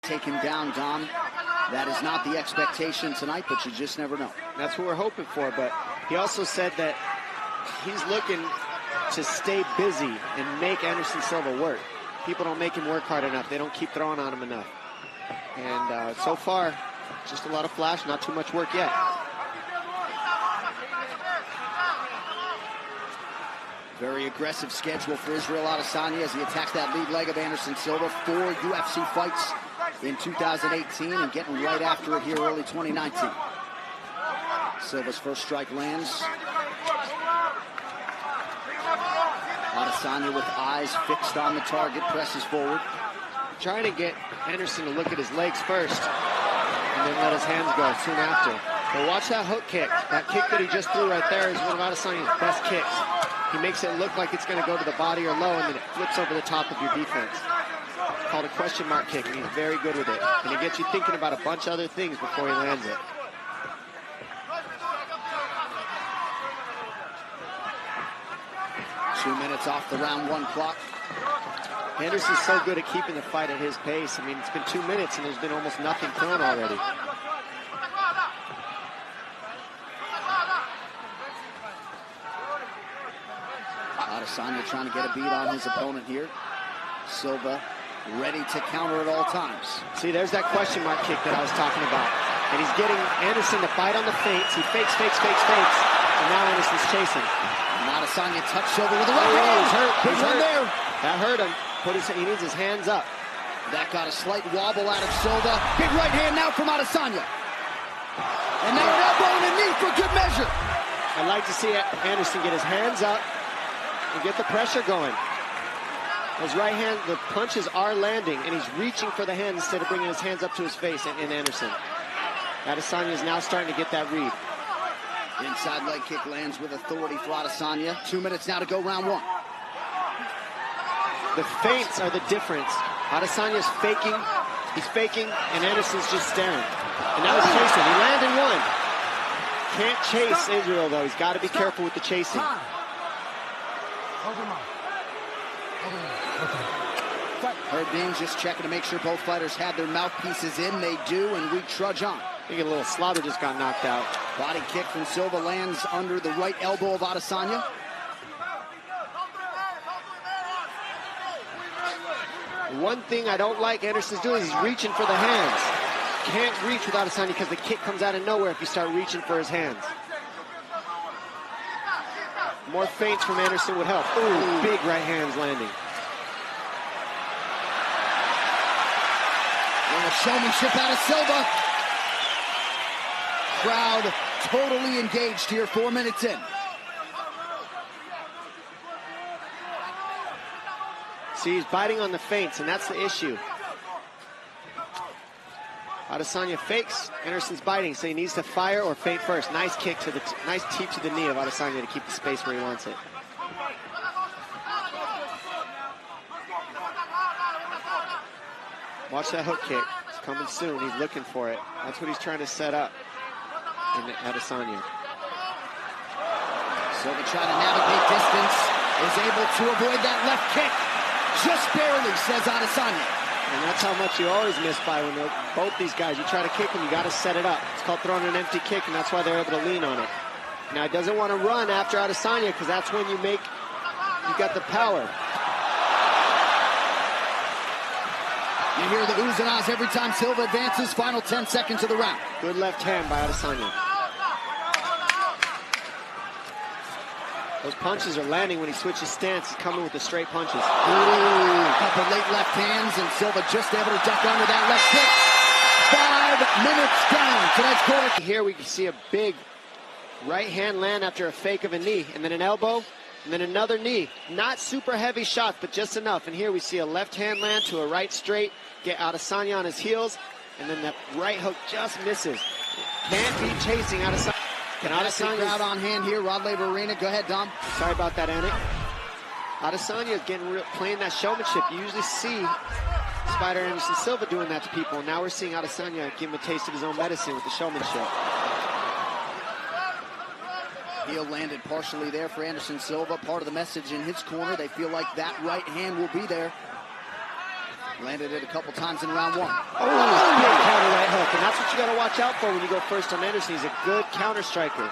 take him down, Dom. That is not the expectation tonight, but you just never know. That's what we're hoping for, but he also said that he's looking to stay busy and make Anderson Silva work. People don't make him work hard enough. They don't keep throwing on him enough. And so far, just a lot of flash, not too much work yet. Very aggressive schedule for Israel Adesanya as he attacks that lead leg of Anderson Silva. 4 UFC fights in 2018 and getting right after it here early 2019. Silva's first strike lands. Adesanya with eyes fixed on the target, presses forward. Trying to get Anderson to look at his legs first and then let his hands go soon after. But watch that hook kick. That kick that he just threw right there is one of Adesanya's best kicks. He makes it look like it's going to go to the body or low, and then it flips over the top of your defense. It's called a question mark kick, and he's very good with it. And he gets you thinking about a bunch of other things before he lands it. Two minutes off the round 1 clock. Anderson's so good at keeping the fight at his pace. I mean, it's been 2 minutes, and there's been almost nothing thrown already. Adesanya trying to get a beat on his opponent here. Silva ready to counter at all times. See, there's that question mark kick that I was talking about. And he's getting Anderson to bite on the feints. He fakes. And now Anderson's chasing. And Adesanya touched Silva with the right hand. He's hurt. He's hurt there. That hurt him. He needs his hands up. That got a slight wobble out of Silva. Big right hand now from Adesanya. And now an elbow and a knee for good measure. I'd like to see Anderson get his hands up and get the pressure going. His right hand, the punches are landing, and he's reaching for the hand instead of bringing his hands up to his face in Anderson. Adesanya is now starting to get that read. Inside leg kick lands with authority for Adesanya. 2 minutes now to go, round 1. The feints are the difference. Adesanya's faking, he's faking, and Anderson's just staring. And now he's chasing. He landed one. Can't chase Israel, though. He's got to be careful with the chasing. Herb Dean's just checking to make sure both fighters had their mouthpieces in. They do, and we trudge on. I think a little slaughter just got knocked out. Body kick from Silva lands under the right elbow of Adesanya. One thing I don't like Anderson's doing is he's reaching for the hands. Can't reach with Adesanya because the kick comes out of nowhere if you start reaching for his hands. More feints from Anderson would help. Ooh, big right hands landing. And a showmanship out of Silva. Crowd totally engaged here 4 minutes in. See, he's biting on the feints, and that's the issue. Adesanya fakes, Anderson's biting, so he needs to fire or feint first. Nice kick to the, nice teep to the knee of Adesanya to keep the space where he wants it. Watch that hook kick. It's coming soon. He's looking for it. That's what he's trying to set up in Adesanya. Silva trying to navigate distance, is able to avoid that left kick. Just barely, says Adesanya. And that's how much you always miss by when both these guys, you try to kick them, you got to set it up. It's called throwing an empty kick, and that's why they're able to lean on it. Now, he doesn't want to run after Adesanya because that's when you got the power. You hear the oohs and ahs every time Silva advances. Final 10 seconds of the round. Good left hand by Adesanya. Those punches are landing when he switches stance. He's coming with the straight punches. Ooh, a couple late left hands, and Silva just able to duck under that left kick. 5 minutes down. Tonight's quarter. Here we see a big right hand land after a fake of a knee, and then an elbow, and then another knee. Not super heavy shots, but just enough. And here we see a left hand land to a right straight, get Adesanya on his heels, and then that right hook just misses. Can't be chasing Adesanya. Can Adesanya crowd on hand here, Rod Laver Arena. Go ahead, Dom. Sorry about that, Anik. Adesanya is playing that showmanship. You usually see Spider Anderson Silva doing that to people. And now we're seeing Adesanya give him a taste of his own medicine with the showmanship. Heel landed partially there for Anderson Silva. Part of the message in his corner. They feel like that right hand will be there. Landed it a couple times in round one. Oh, big counter right hook, and that's what you got to watch out for when you go first on Anderson. He's a good counter striker.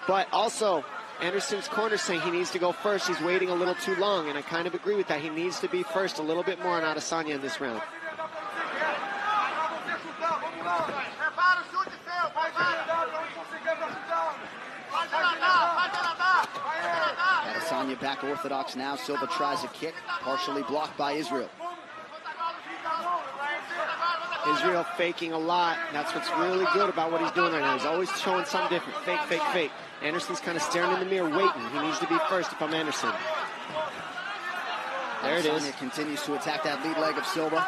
But also, Anderson's corner saying he needs to go first. He's waiting a little too long, and I kind of agree with that. He needs to be first a little bit more on Adesanya in this round. Adesanya back orthodox now. Silva tries a kick, partially blocked by Israel. Israel faking a lot. That's what's really good about what he's doing right now. He's always showing something different. Fake, fake, fake. Anderson's kind of staring in the mirror, waiting. He needs to be first if I'm Anderson. There it is. Adesanya continues to attack that lead leg of Silva.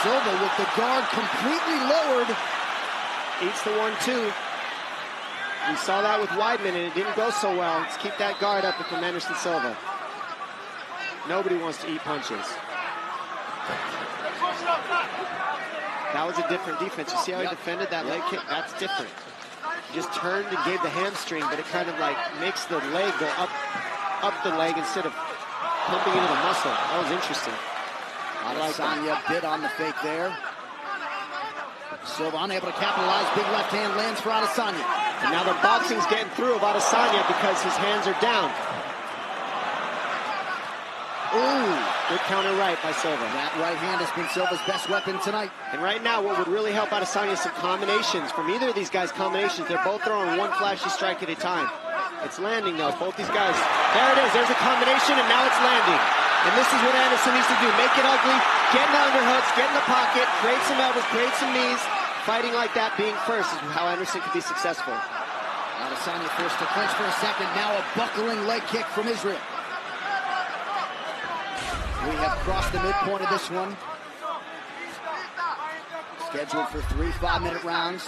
Silva with the guard completely lowered. Eats the 1-2. We saw that with Weidman, and it didn't go so well. Let's keep that guard up from Anderson Silva. Nobody wants to eat punches. That was a different defense. You see how he defended that leg kick? That's different. He just turned and gave the hamstring, but it kind of like makes the leg go up the leg instead of pumping into the muscle. That was interesting. Adesanya bit on the fake there. Silva unable to capitalize. Big left hand lands for Adesanya. And now the boxing's getting through of Adesanya because his hands are down. Ooh, good counter right by Silva. That right hand has been Silva's best weapon tonight. And right now, what would really help Adesanya is some combinations. From either of these guys' combinations, they're both throwing one flashy strike at a time. It's landing, though. Both these guys. There it is. There's a combination, and now it's landing. And this is what Anderson needs to do. Make it ugly, get in the underhooks, get in the pocket, create some elbows, create some knees. Fighting like that, being first, is how Anderson can be successful. Adesanya forced to clinch for a second. Now a buckling leg kick from Israel. We have crossed the midpoint of this one. Scheduled for 3 5-minute rounds.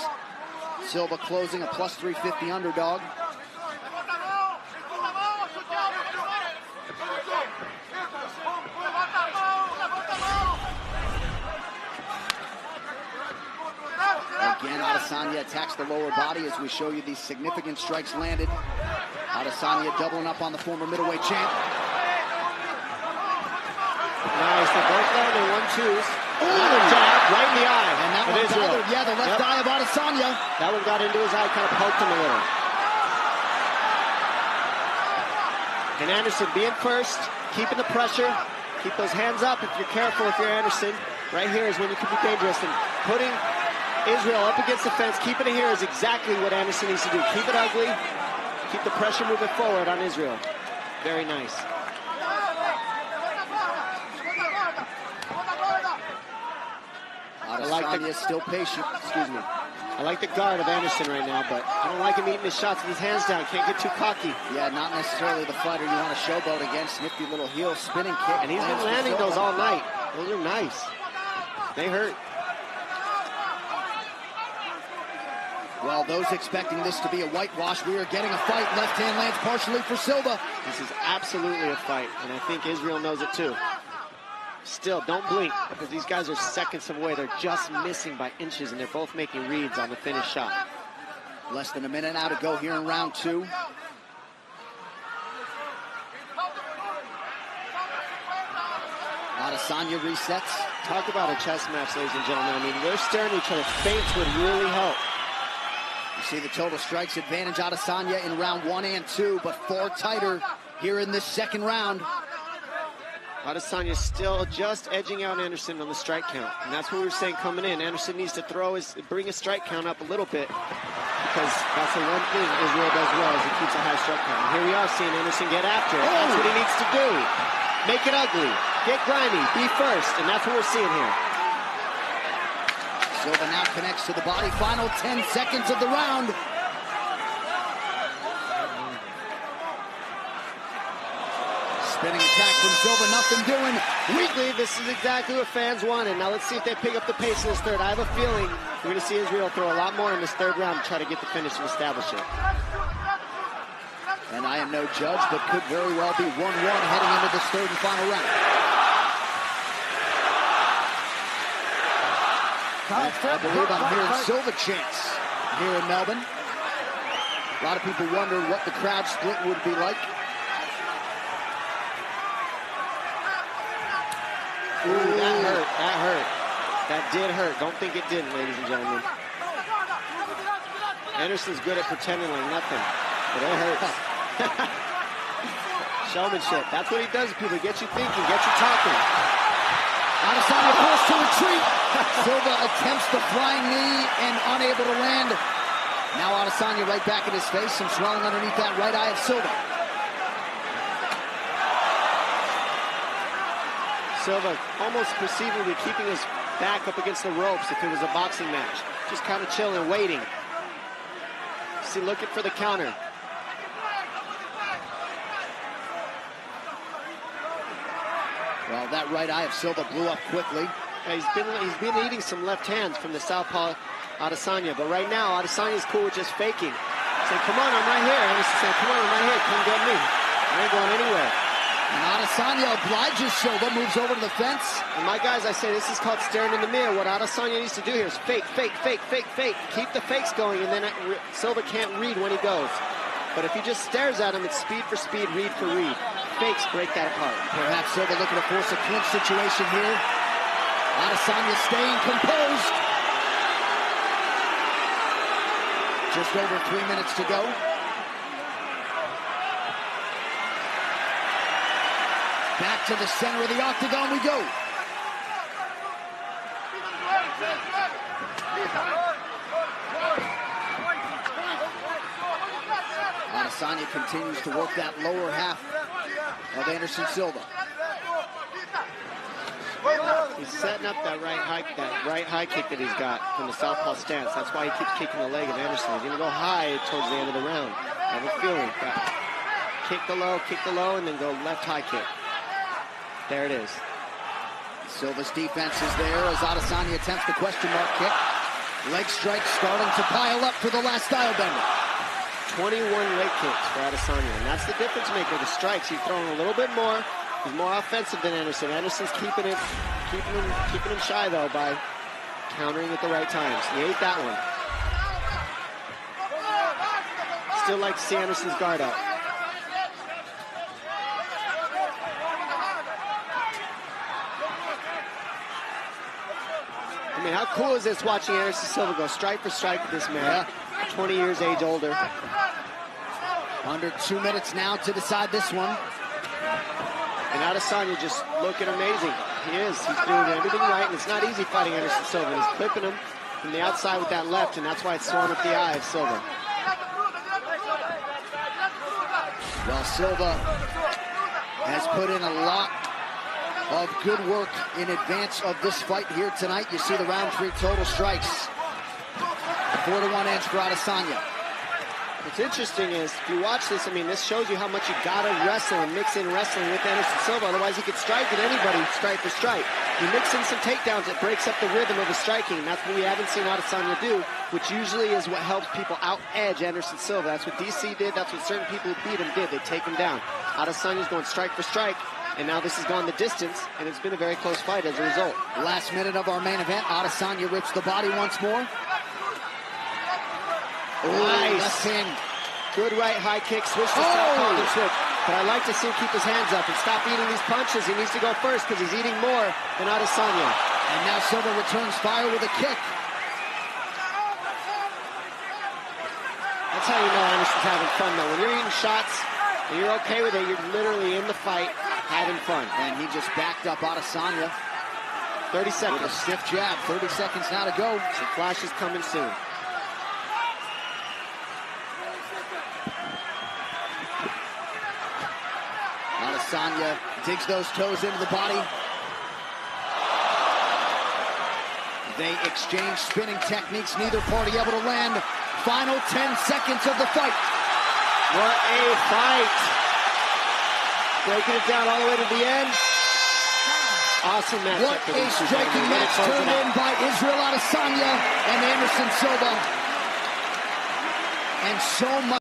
Silva closing a plus 350 underdog. Again, Adesanya attacks the lower body as we show you these significant strikes landed. Adesanya doubling up on the former middleweight champ. Nice, they both landed 1-2s. Another jab right in the eye. And that one bothered, the left eye of Adesanya. That one got into his eye, kind of poked him a little. And Anderson being first, keeping the pressure, keep those hands up if you're careful, if you're Anderson. Right here is when you can be dangerous, and putting Israel up against the fence, keeping it here is exactly what Anderson needs to do. Keep it ugly, keep the pressure moving forward on Israel. Very nice. Adesanya is still patient. Excuse me. I like the guard of Anderson right now, but I don't like him eating his shots with his hands down. Can't get too cocky. Yeah, not necessarily the fighter you want to showboat against. Nifty little heel spinning kick. And he's been landing those all night. Those are nice. They hurt. Well, those expecting this to be a whitewash, we are getting a fight. Left hand lands partially for Silva. This is absolutely a fight, and I think Israel knows it too. Still, don't blink, because these guys are seconds away. They're just missing by inches, and they're both making reads on the finished shot. Less than a minute now to go here in round 2. Adesanya resets. Talk about a chess match, ladies and gentlemen. I mean, they're staring at each other. Feints would really help. You see the total strikes advantage Adesanya in round 1 and 2, but far tighter here in this second round. Adesanya still just edging out Anderson on the strike count. And that's what we were saying coming in. Anderson needs to bring his strike count up a little bit, because that's the one thing Israel does well, is he keeps a high strike count. And here we are seeing Anderson get after it. That's what he needs to do. Make it ugly. Get grimy. Be first. And that's what we're seeing here. Silva now connects to the body. Final 10 seconds of the round. Spinning attack from Silva, nothing doing. Weekly, this is exactly what fans wanted. Now let's see if they pick up the pace in this third. I have a feeling we're going to see Israel throw a lot more in this third round to try to get the finish and establish it. And I am no judge, but could very well be 1-1 heading into this third and final round. I believe I'm hearing Silva chants here in Melbourne. A lot of people wonder what the crowd split would be like. Ooh, that hurt. That hurt. That did hurt. Don't think it didn't, ladies and gentlemen. Anderson's good at pretending like nothing, but it hurts. Showmanship. That's what he does to people. Get you thinking, get you talking. Adesanya forced to retreat. Silva attempts the flying knee and unable to land. Now Adesanya right back in his face. Some swelling underneath that right eye of Silva. Silva almost perceivably keeping his back up against the ropes if it was a boxing match. Just kind of chilling, waiting. See, looking for the counter. Well, that right eye of Silva blew up quickly. He's been eating some left hands from the southpaw Adesanya, but right now Adesanya's cool with just faking. Saying, "Come on, I'm right here." Anderson saying, "Come on, I'm right here. Come get me. I ain't going anywhere." And Adesanya obliges Silva, moves over to the fence. And my guys, I say this is called staring in the mirror. What Adesanya needs to do here is fake, fake, fake, fake, fake. Keep the fakes going, and then Silva can't read when he goes. But if he just stares at him, it's speed for speed, read for read. Fakes break that apart. Perhaps Silva looking to force a clinch situation here. Adesanya staying composed. Just over 3 minutes to go. Back to the center of the octagon we go. Adesanya continues to work that lower half of Anderson Silva. He's setting up that right high kick that he's got from the southpaw stance. That's why he keeps kicking the leg of Anderson. He's going to go high towards the end of the round. I have a feeling. Kick the low, and then go left high kick. There it is. Silva's defense is there as Adesanya attempts the question mark kick. Leg strike starting to pile up for the last style bender. 21 leg kicks for Adesanya, and that's the difference maker. The strikes, he's throwing a little bit more. He's more offensive than Anderson. Anderson's keeping him shy though by countering at the right times. He ate that one. Still like to see Anderson's guard up. I mean, how cool is this watching Anderson Silva go strike for strike with this man? 20 years age older. Under 2 minutes now to decide this one. And Adesanya just looking amazing. He is. He's doing everything right, and it's not easy fighting Anderson Silva. He's clipping him from the outside with that left, and that's why it's swollen up the eye of Silva. Well, Silva has put in a lot of good work in advance of this fight here tonight. You see the round 3 total strikes. 4-1 edge for Adesanya. What's interesting is, if you watch this, I mean, this shows you how much you gotta wrestle and mix in wrestling with Anderson Silva. Otherwise, he could strike at anybody, strike for strike. You mix in some takedowns, it breaks up the rhythm of his striking. That's what we haven't seen Adesanya do, which usually is what helps people out-edge Anderson Silva. That's what DC did. That's what certain people who beat him did. They take him down. Adesanya's going strike for strike. And now this has gone the distance, and it's been a very close fight as a result. Last minute of our main event, Adesanya rips the body once more. Nice. Left hand. Good right high kick, switch to southpaw and switch. But I like to see him keep his hands up and stop eating these punches. He needs to go first because he's eating more than Adesanya. And now Silva returns fire with a kick. That's how you know Anderson's having fun, though. When you're eating shots and you're okay with it, you're literally in the fight, having fun. And he just backed up Adesanya. 30 seconds. With a stiff jab. 30 seconds now to go. Some flashes coming soon. Adesanya digs those toes into the body. They exchange spinning techniques, neither party able to land. Final 10 seconds of the fight. What a fight. Breaking it down all the way to the end. Awesome match. What a striking match turned in by Israel Adesanya and Anderson Silva. And so much.